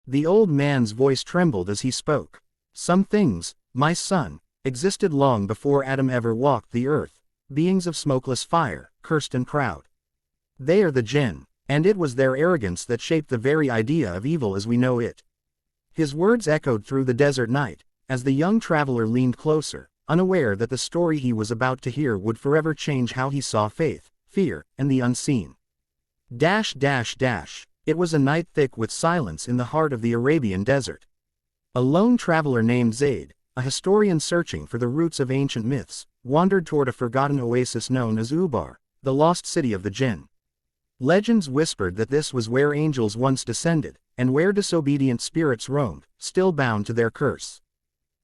The old man's voice trembled as he spoke. Some things, my son, existed long before Adam ever walked the earth, beings of smokeless fire, cursed and proud. They are the jinn, and it was their arrogance that shaped the very idea of evil as we know it. His words echoed through the desert night, as the young traveler leaned closer, unaware that the story he was about to hear would forever change how he saw faith, fear, and the unseen. It was a night thick with silence in the heart of the Arabian desert. A lone traveler named Zayd, a historian searching for the roots of ancient myths, wandered toward a forgotten oasis known as Ubar, the lost city of the jinn. Legends whispered that this was where angels once descended, and where disobedient spirits roamed, still bound to their curse.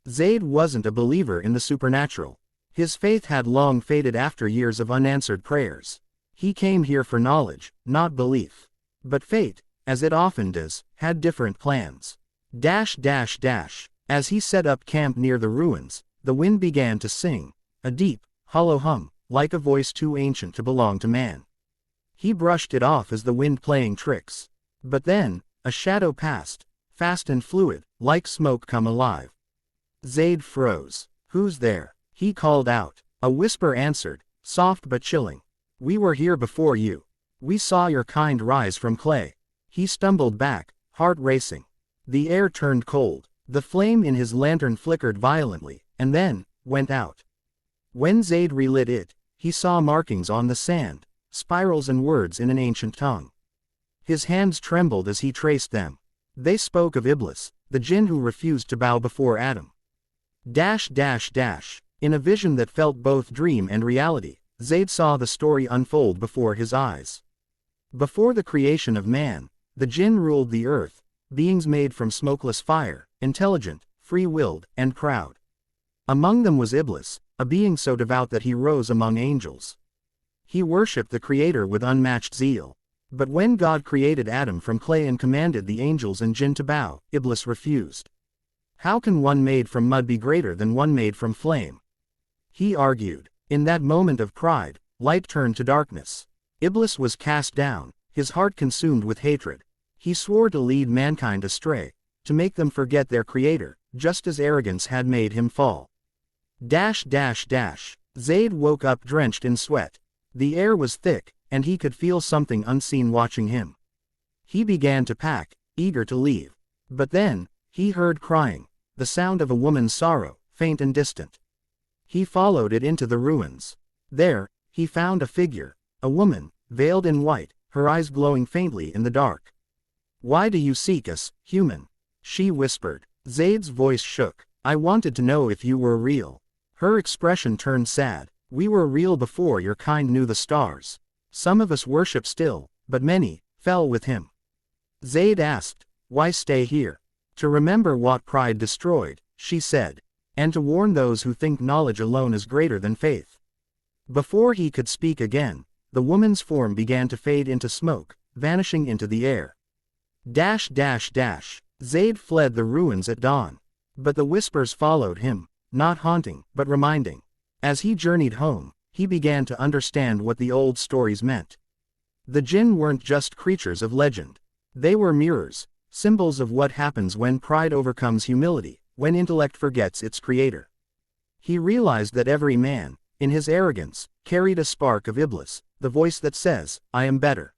Zayd wasn't a believer in the supernatural. His faith had long faded after years of unanswered prayers. He came here for knowledge, not belief. But fate, as it often does, had different plans. As he set up camp near the ruins, the wind began to sing, a deep, hollow hum, like a voice too ancient to belong to man. He brushed it off as the wind playing tricks. But then, a shadow passed, fast and fluid, like smoke come alive. Zayd froze. "Who's there?" he called out. A whisper answered, soft but chilling. "We were here before you. We saw your kind rise from clay." He stumbled back, heart racing. The air turned cold. The flame in his lantern flickered violently, and then, went out. When Zayd relit it, he saw markings on the sand, spirals and words in an ancient tongue. His hands trembled as he traced them. They spoke of Iblis, the jinn who refused to bow before Adam. In a vision that felt both dream and reality, Zayd saw the story unfold before his eyes. Before the creation of man, the jinn ruled the earth, beings made from smokeless fire, intelligent, free-willed, and proud. Among them was Iblis, a being so devout that he rose among angels. He worshipped the Creator with unmatched zeal. But when God created Adam from clay and commanded the angels and jinn to bow, Iblis refused. How can one made from mud be greater than one made from flame? He argued. In that moment of pride, light turned to darkness. Iblis was cast down, his heart consumed with hatred. He swore to lead mankind astray, to make them forget their Creator, just as arrogance had made him fall. Zayd woke up drenched in sweat. The air was thick, and he could feel something unseen watching him. He began to pack, eager to leave. But then, he heard crying, the sound of a woman's sorrow, faint and distant. He followed it into the ruins. There, he found a figure, a woman, veiled in white, her eyes glowing faintly in the dark. "Why do you seek us, human?" she whispered. Zayd's voice shook. "I wanted to know if you were real." Her expression turned sad. "We were real before your kind knew the stars. Some of us worship still, but many fell with him." Zayd asked, "Why stay here?" "To remember what pride destroyed," she said, "and to warn those who think knowledge alone is greater than faith." Before he could speak again, the woman's form began to fade into smoke, vanishing into the air. Zayd fled the ruins at dawn. But the whispers followed him, not haunting, but reminding. As he journeyed home, he began to understand what the old stories meant. The jinn weren't just creatures of legend. They were mirrors, symbols of what happens when pride overcomes humility, when intellect forgets its creator. He realized that every man, in his arrogance, carried a spark of Iblis, the voice that says, "I am better."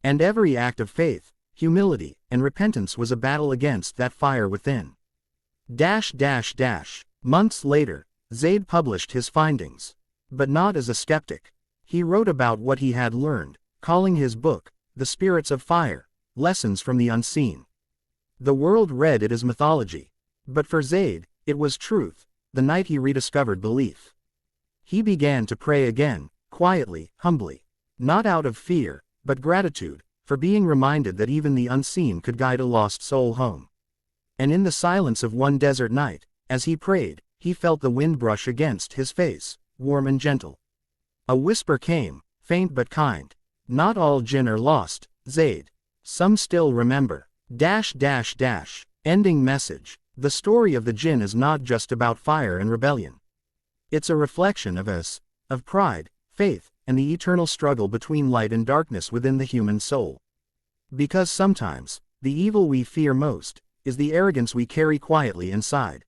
And every act of faith, humility, and repentance was a battle against that fire within. Months later, Zayd published his findings. But not as a skeptic. He wrote about what he had learned, calling his book, "The Spirits of Fire, Lessons from the Unseen." The world read it as mythology. But for Zayd, it was truth, the night he rediscovered belief. He began to pray again, quietly, humbly. Not out of fear, but gratitude, for being reminded that even the unseen could guide a lost soul home. And in the silence of one desert night, as he prayed, he felt the wind brush against his face, warm and gentle. A whisper came, faint but kind. "Not all jinn are lost, Zayd. Some still remember." Ending message. The story of the jinn is not just about fire and rebellion. It's a reflection of us, of pride, faith, and the eternal struggle between light and darkness within the human soul. Because sometimes, The evil we fear most is the arrogance we carry quietly inside.